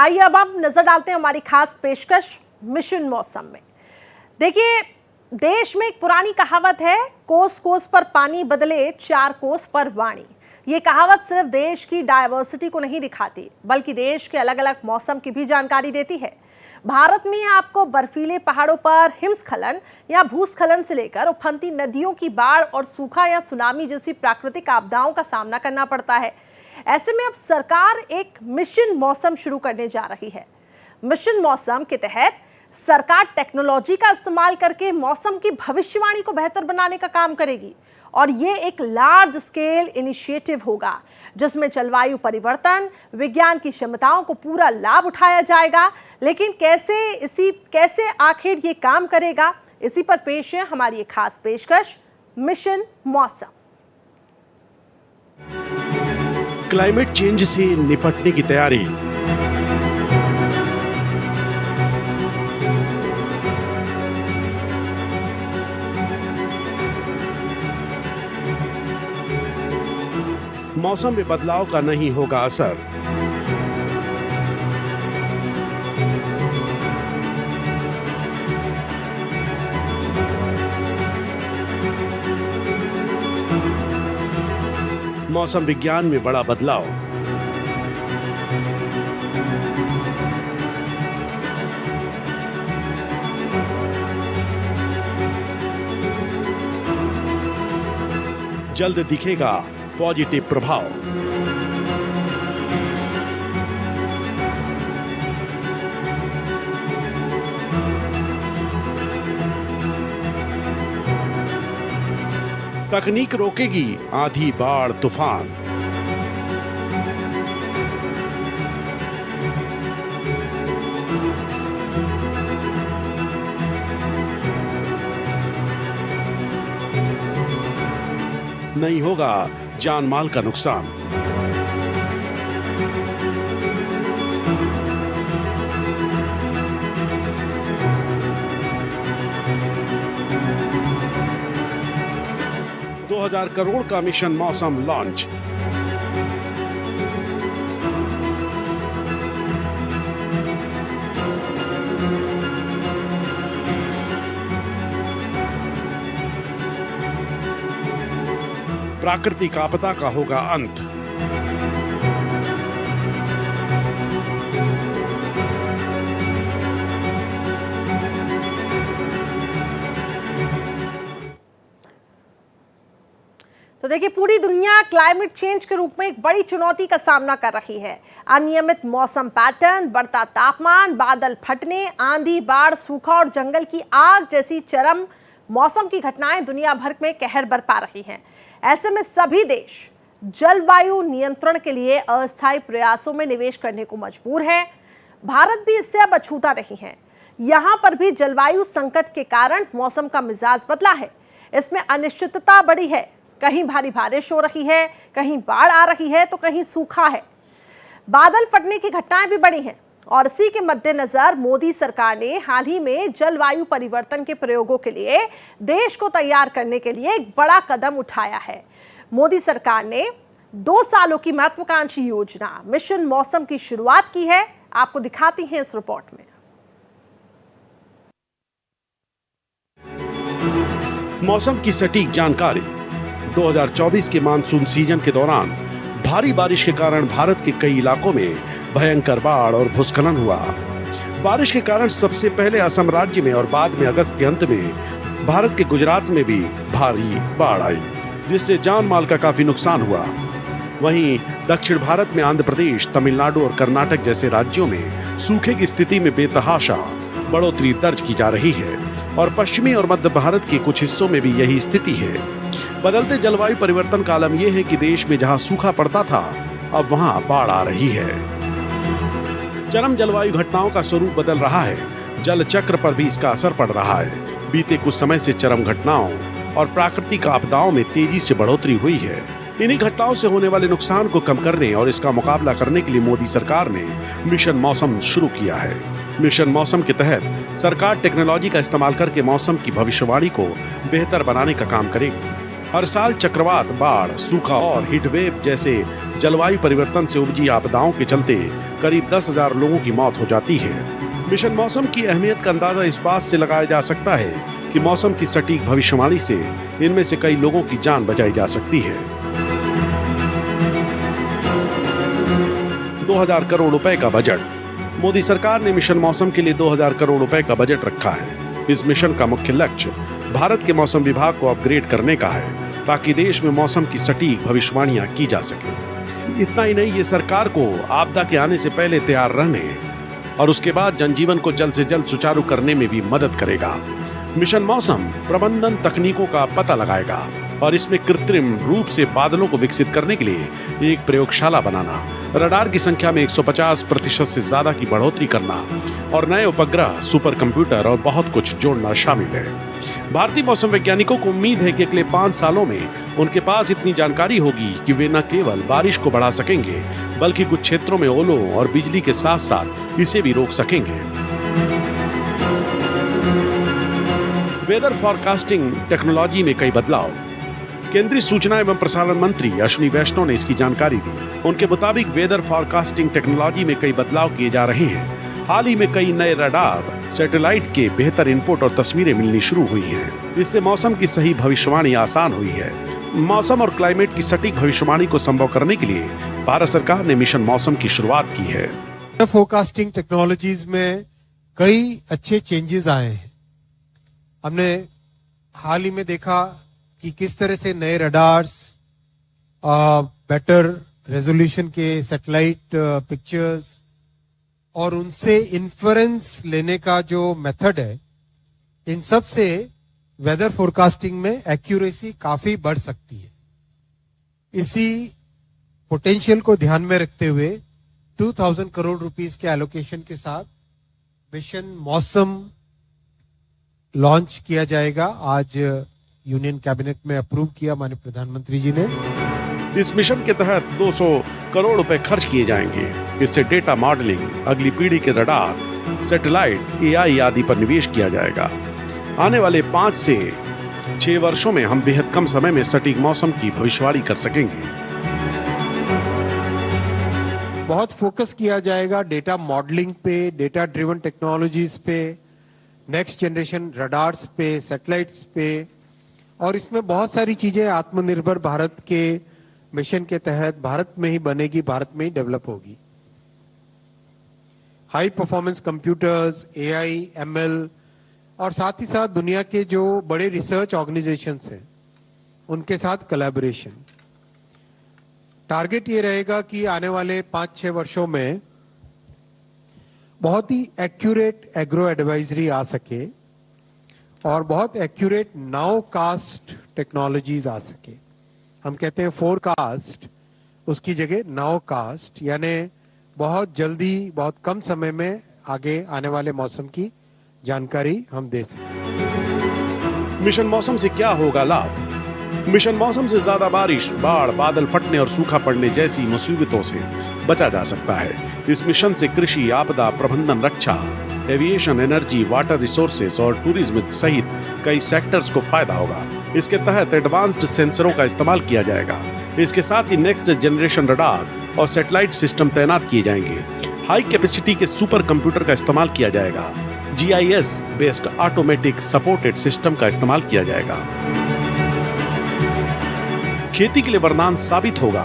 आइए अब हम नजर डालते हैं हमारी खास पेशकश मिशन मौसम में। देखिए, देश में एक पुरानी कहावत है, कोस कोस पर पानी बदले 4 कोस पर वाणी। ये कहावत सिर्फ देश की डायवर्सिटी को नहीं दिखाती, बल्कि देश के अलग अलग मौसम की भी जानकारी देती है। भारत में आपको बर्फीले पहाड़ों पर हिमस्खलन या भूस्खलन से लेकर उफनती नदियों की बाढ़ और सूखा या सुनामी जैसी प्राकृतिक आपदाओं का सामना करना पड़ता है। ऐसे में अब सरकार एक मिशन मौसम शुरू करने जा रही है। मिशन मौसम के तहत सरकार टेक्नोलॉजी का इस्तेमाल करके मौसम की भविष्यवाणी को बेहतर बनाने का काम करेगी और ये एक लार्ज स्केल इनिशिएटिव होगा जिसमें जलवायु परिवर्तन विज्ञान की क्षमताओं को पूरा लाभ उठाया जाएगा। लेकिन कैसे आखिर ये काम करेगा, इसी पर पेश है हमारी एक खास पेशकश मिशन मौसम। क्लाइमेट चेंज से निपटने की तैयारी। मौसम में बदलाव का नहीं होगा असर। मौसम विज्ञान में बड़ा बदलाव। जल्द दिखेगा पॉजिटिव प्रभाव। तकनीक रोकेगी आंधी बाढ़ तूफान। नहीं होगा जान माल का नुकसान। $2,000 करोड़ का मिशन मौसम लॉन्च। प्राकृतिक आपदा का होगा अंत। तो देखिए, पूरी दुनिया क्लाइमेट चेंज के रूप में एक बड़ी चुनौती का सामना कर रही है। अनियमित मौसम पैटर्न, बढ़ता तापमान, बादल फटने, आंधी बाढ़, सूखा और जंगल की आग जैसी चरम मौसम की घटनाएं दुनिया भर में कहर बरपा रही हैं। ऐसे में सभी देश जलवायु नियंत्रण के लिए अस्थायी प्रयासों में निवेश करने को मजबूर है। भारत भी इससे अब अछूता नहीं है। यहाँ पर भी जलवायु संकट के कारण मौसम का मिजाज बदला है। इसमें अनिश्चितता बढ़ी है। कहीं भारी बारिश हो रही है, कहीं बाढ़ आ रही है, तो कहीं सूखा है। बादल फटने की घटनाएं भी बढ़ी हैं और इसी के मद्देनजर मोदी सरकार ने हाल ही में जलवायु परिवर्तन के प्रयोगों के लिए देश को तैयार करने के लिए एक बड़ा कदम उठाया है। मोदी सरकार ने 2 सालों की महत्वाकांक्षी योजना मिशन मौसम की शुरुआत की है। आपको दिखाती हैं इस रिपोर्ट में। मौसम की सटीक जानकारी। 2024 के मानसून सीजन के दौरान भारी बारिश के कारण भारत के कई इलाकों में भयंकर बाढ़ और भूस्खलन हुआ। बारिश के कारण सबसे पहले असम राज्य में और बाद में अगस्त के अंत में भारत के गुजरात में भी भारी बाढ़ आई, जिससे जान माल का काफी नुकसान हुआ। वहीं दक्षिण भारत में आंध्र प्रदेश, तमिलनाडु और कर्नाटक जैसे राज्यों में सूखे की स्थिति में बेतहाशा बढ़ोतरी दर्ज की जा रही है और पश्चिमी और मध्य भारत के कुछ हिस्सों में भी यही स्थिति है। बदलते जलवायु परिवर्तन का आलम यह है कि देश में जहां सूखा पड़ता था, अब वहां बाढ़ आ रही है। चरम जलवायु घटनाओं का स्वरूप बदल रहा है। जल चक्र पर भी इसका असर पड़ रहा है। बीते कुछ समय से चरम घटनाओं और प्राकृतिक आपदाओं में तेजी से बढ़ोतरी हुई है। इन्हीं घटनाओं से होने वाले नुकसान को कम करने और इसका मुकाबला करने के लिए मोदी सरकार ने मिशन मौसम शुरू किया है। मिशन मौसम के तहत सरकार टेक्नोलॉजी का इस्तेमाल करके मौसम की भविष्यवाणी को बेहतर बनाने का काम करेगी। हर साल चक्रवात, बाढ़, सूखा और हीटवेव जैसे जलवायु परिवर्तन से उपजी आपदाओं के चलते करीब 10,000 लोगों की मौत हो जाती है। मिशन मौसम की अहमियत का अंदाजा इस बात से लगाया जा सकता है कि मौसम की सटीक भविष्यवाणी से इनमें से कई लोगों की जान बचाई जा सकती है। 2000 करोड़ रुपए का बजट। मोदी सरकार ने मिशन मौसम के लिए 2000 करोड़ रुपए का बजट रखा है। इस मिशन का मुख्य लक्ष्य भारत के मौसम विभाग को अपग्रेड करने का है ताकि देश में मौसम की सटीक भविष्यवाणियां की जा सके। इतना ही नहीं, ये सरकार को आपदा के आने से पहले तैयार रहने और उसके बाद जनजीवन को जल्द से जल्द सुचारू करने में भी मदद करेगा। मिशन मौसम प्रबंधन तकनीकों का पता लगाएगा और इसमें कृत्रिम रूप से बादलों को विकसित करने के लिए एक प्रयोगशाला बनाना, रडार की संख्या में 150% से ज्यादा की बढ़ोतरी करना और नए उपग्रह, सुपर कंप्यूटर और बहुत कुछ जोड़ना शामिल है। भारतीय मौसम वैज्ञानिकों को उम्मीद है कि अगले 5 सालों में उनके पास इतनी जानकारी होगी कि वे न केवल बारिश को बढ़ा सकेंगे बल्कि कुछ क्षेत्रों में ओलों और बिजली के साथ साथ इसे भी रोक सकेंगे। वेदर फॉरकास्टिंग टेक्नोलॉजी में कई बदलाव। केंद्रीय सूचना एवं प्रसारण मंत्री अश्विनी वैष्णव ने इसकी जानकारी दी। उनके मुताबिक वेदर फॉरकास्टिंग टेक्नोलॉजी में कई बदलाव किए जा रहे हैं। हाल ही में कई नए रडार, सैटेलाइट के बेहतर इनपुट और तस्वीरें मिलनी शुरू हुई हैं। इससे मौसम की सही भविष्यवाणी आसान हुई है। मौसम और क्लाइमेट की सटीक भविष्यवाणी को संभव करने के लिए भारत सरकार ने मिशन मौसम की शुरुआत की है। फोरकास्टिंग टेक्नोलॉजीज में कई अच्छे चेंजेस आए हैं। हमने हाल ही में देखा कि किस तरह से नए रडार्स, बेटर रेजोल्यूशन के सैटेलाइट पिक्चर्स और उनसे इन्फ्रेंस लेने का जो मेथड है, इन सब से वेदर फोरकास्टिंग में एक्यूरेसी काफी बढ़ सकती है। इसी पोटेंशियल को ध्यान में रखते हुए 2000 करोड़ रुपीस के एलोकेशन के साथ मिशन मौसम लॉन्च किया जाएगा। आज यूनियन कैबिनेट में अप्रूव किया माननीय प्रधानमंत्री जी ने। इस मिशन के तहत 200 करोड़ रुपए खर्च किए जाएंगे। इससे डेटा मॉडलिंग, अगली पीढ़ी के रडार, सैटेलाइट, एआई आदि पर निवेश किया जाएगा। आने वाले 5 से 6 वर्षों में हम बेहद कम समय में सटीक मौसम की भविष्यवाणी कर सकेंगे। बहुत फोकस किया जाएगा डेटा मॉडलिंग पे, डेटा ड्रिवन टेक्नोलॉजीज पे, नेक्स्ट जनरेशन रडार्स पे, सैटेलाइट्स पे, और इसमें बहुत सारी चीजें आत्मनिर्भर भारत के मिशन के तहत भारत में ही बनेगी, भारत में ही डेवलप होगी। High performance computers, AI, ML और साथ ही साथ दुनिया के जो बड़े रिसर्च ऑर्गेनाइजेशंस हैं उनके साथ कोलैबोरेशन। टारगेट ये रहेगा कि आने वाले 5-6 वर्षों में बहुत ही एक्यूरेट एग्रो एडवाइजरी आ सके और बहुत एक्यूरेट नाउकास्ट टेक्नोलॉजीज आ सके। हम कहते हैं फोरकास्ट, उसकी जगह नाउकास्ट, यानी बहुत जल्दी, बहुत कम समय में आगे आने वाले मौसम की जानकारी हम दे सकें। मिशन मौसम से क्या होगा लाभ? मिशन मौसम से ज्यादा बारिश, बाढ़, बादल फटने और सूखा पड़ने जैसी मुसीबतों से बचा जा सकता है। इस मिशन से कृषि, आपदा प्रबंधन, रक्षा, एविएशन, एनर्जी, वाटर रिसोर्सेज और टूरिज्म सहित कई सेक्टर्स को फायदा होगा। इसके तहत एडवांस्ड सेंसरों का इस्तेमाल किया जाएगा। इसके साथ ही नेक्स्ट जनरेशन रडार और सैटेलाइट सिस्टम तैनात किए जाएंगे। हाई कैपेसिटी के सुपर कंप्यूटर का इस्तेमाल किया जाएगा। GIS based automatic supported system का इस्तेमाल किया जाएगा। खेती के लिए वरदान साबित होगा।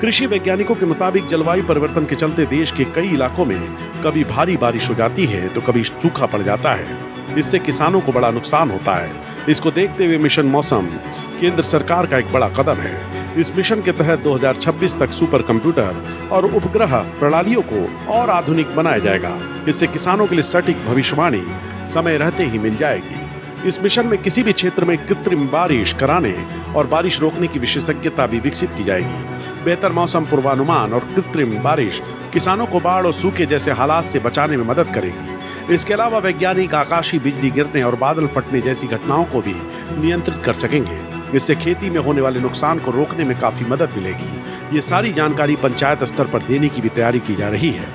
कृषि वैज्ञानिकों के मुताबिक जलवायु परिवर्तन के चलते देश के कई इलाकों में कभी भारी बारिश हो जाती है तो कभी सूखा पड़ जाता है। इससे किसानों को बड़ा नुकसान होता है। इसको देखते हुए मिशन मौसम केंद्र सरकार का एक बड़ा कदम है। इस मिशन के तहत 2026 तक सुपर कंप्यूटर और उपग्रह प्रणालियों को और आधुनिक बनाया जाएगा। इससे किसानों के लिए सटीक भविष्यवाणी समय रहते ही मिल जाएगी। इस मिशन में किसी भी क्षेत्र में कृत्रिम बारिश कराने और बारिश रोकने की विशेषज्ञता भी विकसित की जाएगी। बेहतर मौसम पूर्वानुमान और कृत्रिम बारिश किसानों को बाढ़ और सूखे जैसे हालात से बचाने में मदद करेगी। इसके अलावा वैज्ञानिक आकाशीय बिजली गिरने और बादल फटने जैसी घटनाओं को भी नियंत्रित कर सकेंगे। इससे खेती में होने वाले नुकसान को रोकने में काफी मदद मिलेगी। ये सारी जानकारी पंचायत स्तर पर देने की भी तैयारी की जा रही है।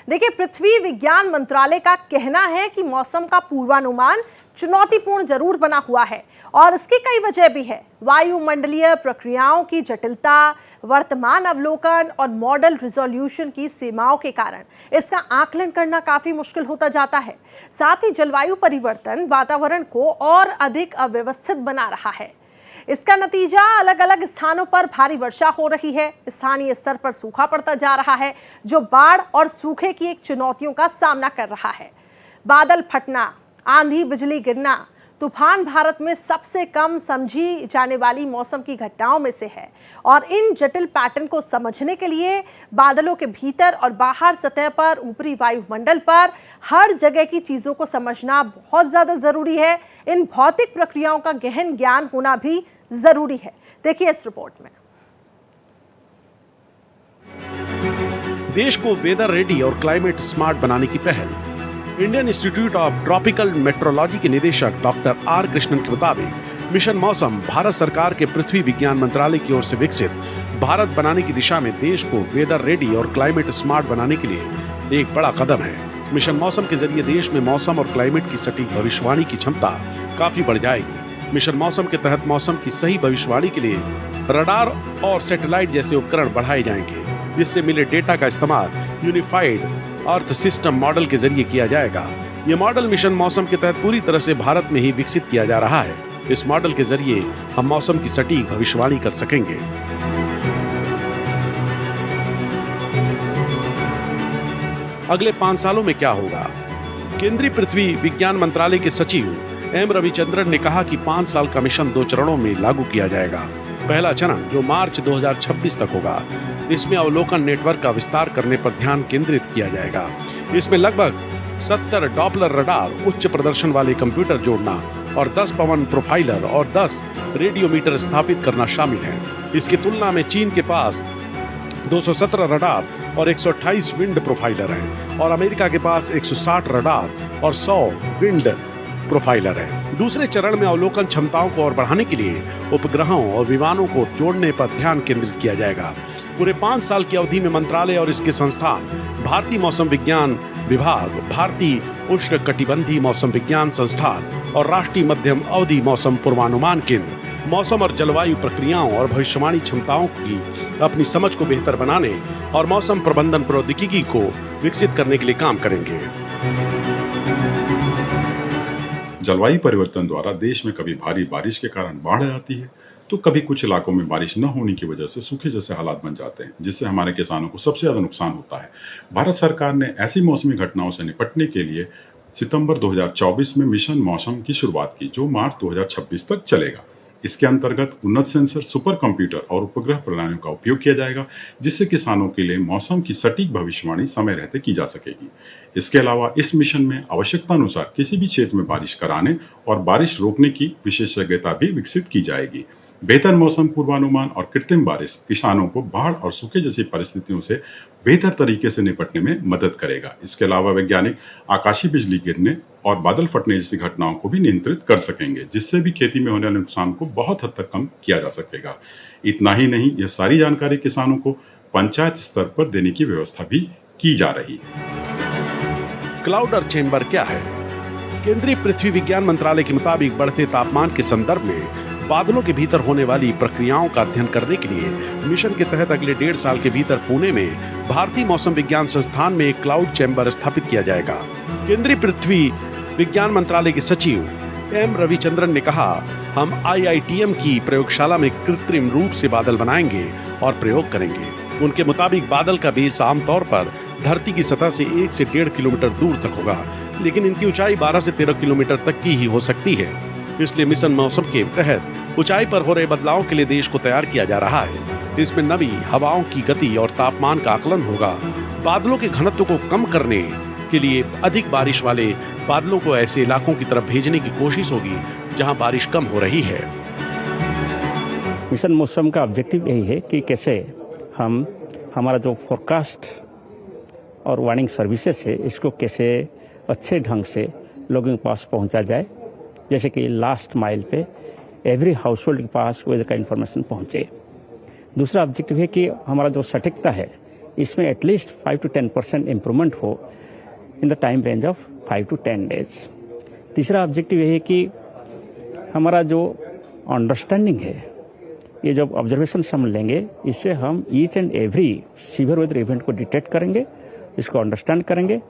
देखिए, पृथ्वी विज्ञान मंत्रालय का कहना है कि मौसम का पूर्वानुमान चुनौतीपूर्ण जरूर बना हुआ है और इसकी कई वजह भी है। वायुमंडलीय प्रक्रियाओं की जटिलता, वर्तमान अवलोकन और मॉडल रिजोल्यूशन की सीमाओं के कारण इसका आकलन करना काफी मुश्किल होता जाता है। साथ ही जलवायु परिवर्तन वातावरण को और अधिक अव्यवस्थित बना रहा है। इसका नतीजा अलग अलग स्थानों पर भारी वर्षा हो रही है, स्थानीय स्तर पर सूखा पड़ता जा रहा है, जो बाढ़ और सूखे की एक चुनौतियों का सामना कर रहा है। बादल फटना, आंधी बिजली गिरना, तूफान भारत में सबसे कम समझी जाने वाली मौसम की घटनाओं में से है और इन जटिल पैटर्न को समझने के लिए बादलों के भीतर और बाहर सतह पर, ऊपरी वायुमंडल पर, हर जगह की चीजों को समझना बहुत ज्यादा जरूरी है। इन भौतिक प्रक्रियाओं का गहन ज्ञान होना भी जरूरी है। देखिए इस रिपोर्ट में। देश को वेदर रेडी और क्लाइमेट स्मार्ट बनाने की पहल। Indian institute of tropical metrology के निदेशक डॉक्टर आर कृष्णन के मुताबिक मिशन मौसम भारत सरकार के पृथ्वी विज्ञान मंत्रालय की ओर से विकसित भारत बनाने की दिशा में देश को वेदर रेडी और क्लाइमेट स्मार्ट बनाने के लिए एक बड़ा कदम है। मिशन मौसम के जरिए देश में मौसम और क्लाइमेट की सटीक भविष्यवाणी की क्षमता काफी बढ़ जाएगी। मिशन मौसम के तहत मौसम की सही भविष्यवाणी के लिए रडार और सैटेलाइट जैसे उपकरण बढ़ाए जाएंगे, जिससे मिले डेटा का इस्तेमाल यूनिफाइड अर्थ सिस्टम मॉडल के जरिए किया जाएगा। ये मॉडल मिशन मौसम के तहत पूरी तरह से भारत में ही विकसित किया जा रहा है। इस मॉडल के जरिए हम मौसम की सटीक भविष्यवाणी कर सकेंगे। अगले 5 सालों में क्या होगा? केंद्रीय पृथ्वी विज्ञान मंत्रालय के सचिव एम रविचंद्रन ने कहा कि 5 साल का मिशन 2 चरणों में लागू किया जाएगा। पहला चरण, जो मार्च 2026 तक होगा, इसमें अवलोकन नेटवर्क का विस्तार करने पर ध्यान केंद्रित किया जाएगा। इसमें लगभग 70 डॉपलर रडार, उच्च प्रदर्शन वाले कंप्यूटर जोड़ना और 10 पवन प्रोफाइलर और 10 रेडियोमीटर स्थापित करना शामिल है। इसकी तुलना में चीन के पास 217 रडार और 128 विंड प्रोफाइलर हैं और अमेरिका के पास 160 रडार और 100 विंड प्रोफाइलर है। दूसरे चरण में अवलोकन क्षमताओं को और बढ़ाने के लिए उपग्रहों और विमानों को जोड़ने पर ध्यान केंद्रित किया जाएगा। पूरे 5 साल की अवधि में मंत्रालय और इसके संस्थान भारतीय मौसम विज्ञान विभाग, भारतीय उष्णकटिबंधीय मौसम विज्ञान संस्थान और राष्ट्रीय मध्यम अवधि मौसम पूर्वानुमान केंद्र मौसम और जलवायु प्रक्रियाओं और भविष्यवाणी क्षमताओं की अपनी समझ को बेहतर बनाने और मौसम प्रबंधन प्रौद्योगिकी को विकसित करने के लिए काम करेंगे। जलवायु परिवर्तन द्वारा देश में कभी भारी बारिश के कारण बाढ़ आती है, तो कभी कुछ इलाकों में बारिश न होने की वजह से सूखे जैसे हालात बन जाते हैं, जिससे हमारे किसानों को सबसे ज्यादा नुकसान होता है। भारत सरकार ने ऐसी मौसमी घटनाओं से निपटने के लिए सितंबर 2024 में मिशन मौसम की शुरुआत की, जो मार्च 2026 तक चलेगा। इसके अंतर्गत उन्नत सेंसर, सुपर कंप्यूटर और उपग्रह प्रणालियों का उपयोग किया जाएगा, जिससे किसानों के लिए मौसम की सटीक भविष्यवाणी समय रहते की जा सकेगी। इसके अलावा इस मिशन में आवश्यकता अनुसार किसी भी क्षेत्र में बारिश कराने और बारिश रोकने की विशेषज्ञता भी विकसित की जाएगी। बेहतर मौसम पूर्वानुमान और कृत्रिम बारिश किसानों को बाढ़ और सूखे जैसी परिस्थितियों से बेहतर तरीके से निपटने में मदद करेगा। इसके अलावा वैज्ञानिक आकाशीय बिजली गिरने और बादल फटने जैसी घटनाओं को भी नियंत्रित कर सकेंगे, जिससे भी खेती में होने वाले नुकसान को बहुत हद तक कम किया जा सकेगा। इतना ही नहीं, यह सारी जानकारी किसानों को पंचायत स्तर पर देने की व्यवस्था भी की जा रही है। क्लाउडर चेंबर क्या है? केंद्रीय पृथ्वी विज्ञान मंत्रालय के मुताबिक बढ़ते तापमान के संदर्भ में बादलों के भीतर होने वाली प्रक्रियाओं का अध्ययन करने के लिए मिशन के तहत अगले 1.5 साल के भीतर पुणे में भारतीय मौसम विज्ञान संस्थान में एक क्लाउड चैम्बर स्थापित किया जाएगा। केंद्रीय पृथ्वी विज्ञान मंत्रालय के सचिव एम रविचंद्रन ने कहा, हम IITM की प्रयोगशाला में कृत्रिम रूप से बादल बनाएंगे और प्रयोग करेंगे। उनके मुताबिक बादल का बेस आमतौर पर धरती की सतह से 1 से 1.5 किलोमीटर दूर तक होगा, लेकिन इनकी ऊंचाई 12 से 13 किलोमीटर तक की ही हो सकती है। इसलिए मिशन मौसम के तहत ऊंचाई पर हो रहे बदलावों के लिए देश को तैयार किया जा रहा है। इसमें नमी, हवाओं की गति और तापमान का आकलन होगा। बादलों के घनत्व को कम करने के लिए अधिक बारिश वाले बादलों को ऐसे इलाकों की तरफ भेजने की कोशिश होगी जहां बारिश कम हो रही है। मिशन मौसम का ऑब्जेक्टिव यही है कि कैसे हम हमारा जो फोरकास्ट और वार्निंग सर्विसेज है, इसको कैसे अच्छे ढंग से लोगों के पास पहुंचा जाए, जैसे कि लास्ट माइल पे एवरी हाउस होल्ड के पास वेदर का इन्फॉर्मेशन पहुंचे। दूसरा ऑब्जेक्टिव है कि हमारा जो सटीकता है इसमें एटलीस्ट 5 to 10% इम्प्रूवमेंट हो in the time range of 5 to 10 days। तीसरा ऑब्जेक्टिव ये है कि हमारा जो अंडरस्टैंडिंग है, ये जब ऑब्जर्वेशन हम लेंगे, इससे हम each and every severe weather event को डिटेक्ट करेंगे, इसको अंडरस्टैंड करेंगे,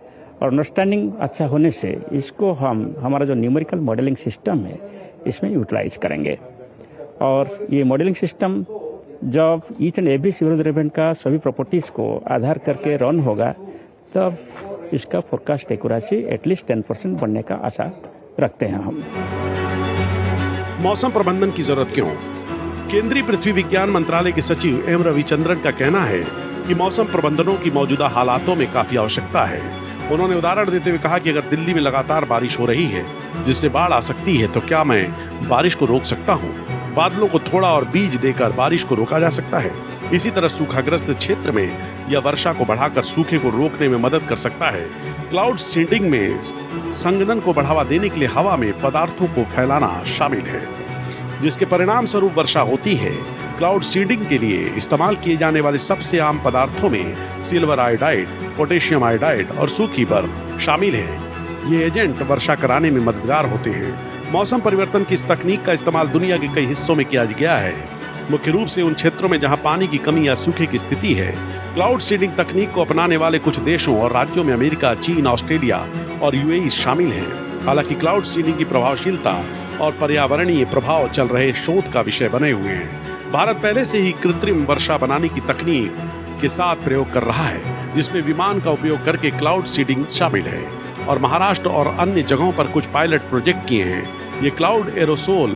और अंडरस्टैंडिंग अच्छा होने से इसको हम हमारा जो न्यूमेरिकल मॉडलिंग सिस्टम है इसमें यूटिलाइज करेंगे। और ये मॉडलिंग सिस्टम जब each and every severe weather event का सभी प्रॉपर्टीज़ को आधार करके रन होगा, तब इसका फोरकास्ट एक्यूरेसी एटलीस्ट 10% बढ़ने का आशा रखते हैं हम। मौसम प्रबंधन की जरूरत क्यों? केंद्रीय पृथ्वी विज्ञान मंत्रालय के सचिव एम रविचंद्रन का कहना है कि मौसम प्रबंधनों की मौजूदा हालातों में काफी आवश्यकता है। उन्होंने उदाहरण देते हुए कहा कि अगर दिल्ली में लगातार बारिश हो रही है जिससे बाढ़ आ सकती है, तो क्या मैं बारिश को रोक सकता हूँ? बादलों को थोड़ा और बीज देकर बारिश को रोका जा सकता है। इसी तरह सूखाग्रस्त क्षेत्र में यह वर्षा को बढ़ाकर सूखे को रोकने में मदद कर सकता है। क्लाउड सीडिंग में संघनन को बढ़ावा देने के लिए हवा में पदार्थों को फैलाना शामिल है, जिसके परिणाम स्वरूप वर्षा होती है। क्लाउड सीडिंग के लिए इस्तेमाल किए जाने वाले सबसे आम पदार्थों में सिल्वर आयोडाइड, पोटेशियम आयोडाइड और सूखी बर्फ शामिल है। ये एजेंट वर्षा कराने में मददगार होते हैं। मौसम परिवर्तन की इस तकनीक का इस्तेमाल दुनिया के कई हिस्सों में किया गया है, मुख्य रूप से उन क्षेत्रों में जहां पानी की कमी या सूखे की स्थिति है। क्लाउड सीडिंग तकनीक को अपनाने वाले कुछ देशों और राज्यों में अमेरिका, चीन, ऑस्ट्रेलिया और यूएई शामिल हैं। हालांकि क्लाउड सीडिंग की प्रभावशीलता और पर्यावरणीय प्रभाव चल रहे शोध का विषय बने हुए हैं। भारत पहले से ही कृत्रिम वर्षा बनाने की तकनीक के साथ प्रयोग कर रहा है, जिसमें विमान का उपयोग करके क्लाउड सीडिंग शामिल है, और महाराष्ट्र और अन्य जगहों पर कुछ पायलट प्रोजेक्ट किए हैं। ये cloud aerosol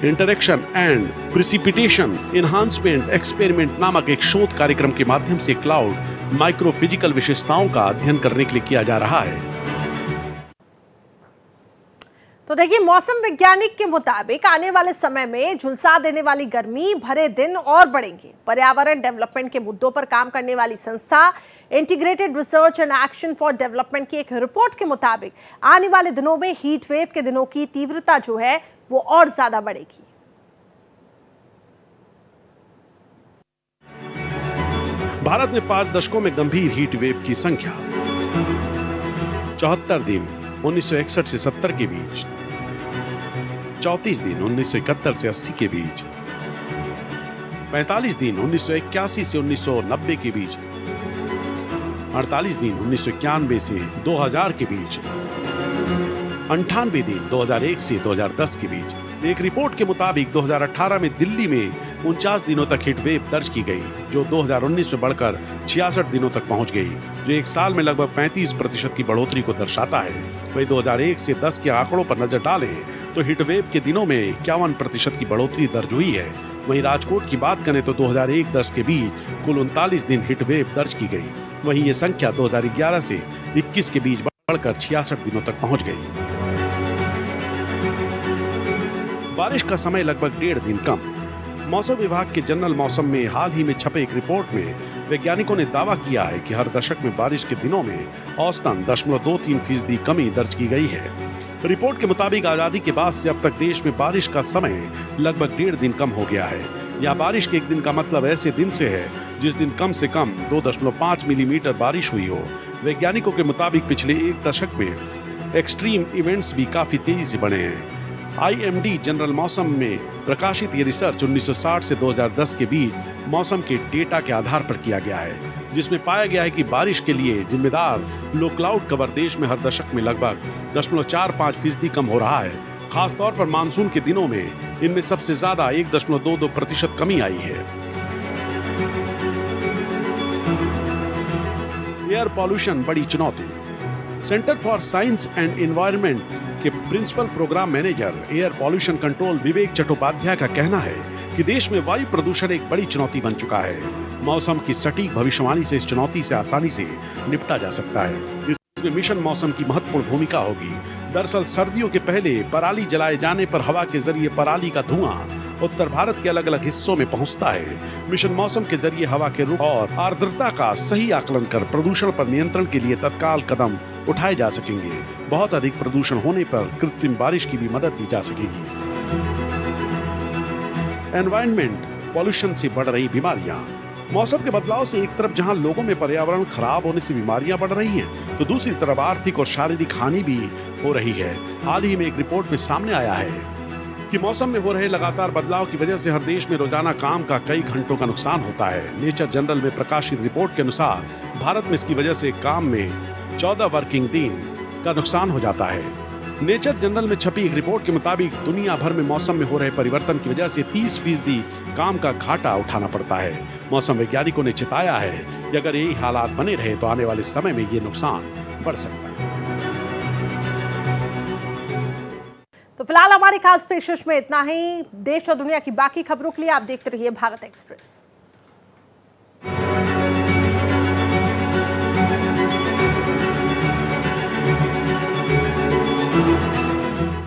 interaction and precipitation enhancement experiment नामक एक शोध कार्यक्रम के माध्यम से क्लाउड माइक्रोफिजिकल विशेषताओं का अध्ययन करने के लिए किया जा रहा है। तो देखिए, मौसम वैज्ञानिक के मुताबिक आने वाले समय में झुलसा देने वाली गर्मी भरे दिन और बढ़ेंगे। पर्यावरण डेवलपमेंट के मुद्दों पर काम करने वाली संस्था integrated research and action for development की एक रिपोर्ट के मुताबिक आने वाले दिनों में हीट वेव के दिनों की तीव्रता जो है वो और ज्यादा बढ़ेगी। भारत में 5 दशकों में गंभीर हीट वेव की संख्या 74 दिन 1961 से 70 के बीच, 34 दिन 1971 से 80 के बीच, 45 दिन 1981 से 1990 के बीच, 48 दिन 1991 से 2000 के बीच, 98 दिन 2001 से 2010 के बीच। एक रिपोर्ट के मुताबिक 2018 में दिल्ली में 49 दिनों तक हीट वेव दर्ज की गई, जो 2019 में बढ़कर 66 दिनों तक पहुंच गई, जो एक साल में लगभग 35% की बढ़ोतरी को दर्शाता है। वही 2001 से 10 के आंकड़ों पर नजर डालें तो हीट वेव के दिनों में 51% की बढ़ोतरी दर्ज हुई है। वहीं राजकोट की बात करें तो 2001-10 के बीच कुल 39 दिन हीट वेव दर्ज की गई। वहीं ये संख्या 2011 से 21 के बीच बढ़कर 66 दिनों तक पहुंच गई। बारिश का समय लगभग 1.5 दिन कम। मौसम विभाग के जनरल मौसम में हाल ही में छपे एक रिपोर्ट में वैज्ञानिकों ने दावा किया है कि हर दशक में बारिश के दिनों में औसतन 0.23% कमी दर्ज की गई है। रिपोर्ट के मुताबिक आजादी के बाद से अब तक देश में बारिश का समय लगभग 1.5 दिन कम हो गया है। यहाँ बारिश के एक दिन का मतलब ऐसे दिन से है जिस दिन कम से कम 2.5 मिलीमीटर बारिश हुई हो। वैज्ञानिकों के मुताबिक पिछले एक दशक में एक्सट्रीम इवेंट्स भी काफी तेजी से बढ़े हैं। IMD जनरल मौसम में प्रकाशित ये रिसर्च 1960 से 2010 के बीच मौसम के डेटा के आधार पर किया गया है, जिसमें पाया गया है कि बारिश के लिए जिम्मेदार लो क्लाउड कवर देश में हर दशक में लगभग 0.45% कम हो रहा है। खासतौर पर मानसून के दिनों में इनमें सबसे ज्यादा 1.22% कमी आई है। एयर पॉल्यूशन बड़ी चुनौती। Centre for Science and Environment के principal program manager air pollution control Vivek Chattopadhyay का कहना है कि देश में वायु प्रदूषण एक बड़ी चुनौती बन चुका है। मौसम की सटीक भविष्यवाणी से इस चुनौती से आसानी से निपटा जा सकता है। इसमें मिशन मौसम की महत्वपूर्ण भूमिका होगी। दरअसल सर्दियों के पहले पराली जलाए जाने पर हवा के जरिए पराली का धुआं उत्तर भारत के अलग अलग हिस्सों में पहुंचता है। मिशन मौसम के जरिए हवा के रुख और आर्द्रता का सही आकलन कर प्रदूषण पर नियंत्रण के लिए तत्काल कदम उठाए जा सकेंगे। बहुत अधिक प्रदूषण होने पर कृत्रिम बारिश की भी मदद दी जा सकेगी। एनवायरनमेंट पॉल्यूशन से बढ़ रही बीमारियां। मौसम के बदलाव से एक तरफ जहां लोगों में पर्यावरण खराब होने से बीमारियां बढ़ रही हैं, तो दूसरी तरफ आर्थिक और शारीरिक हानि भी हो रही है। हाल ही में एक रिपोर्ट में सामने आया है कि मौसम में हो रहे लगातार बदलाव की वजह से हर देश में रोजाना काम का कई घंटों का नुकसान होता है। नेचर जनरल में प्रकाशित रिपोर्ट के अनुसार भारत में इसकी वजह से काम में 14 वर्किंग दिन का नुकसान हो जाता है। नेचर जनरल में छपी एक रिपोर्ट के मुताबिक दुनिया भर में मौसम में हो रहे परिवर्तन की वजह से 30% काम का घाटा उठाना पड़ता है। मौसम वैज्ञानिकों ने चेताया है कि अगर यही हालात बने रहे तो आने वाले समय में ये नुकसान बढ़ सकता है। तो फिलहाल हमारी खास पेशकश में इतना ही। देश और दुनिया की बाकी खबरों के लिए आप देखते रहिए भारत एक्सप्रेस।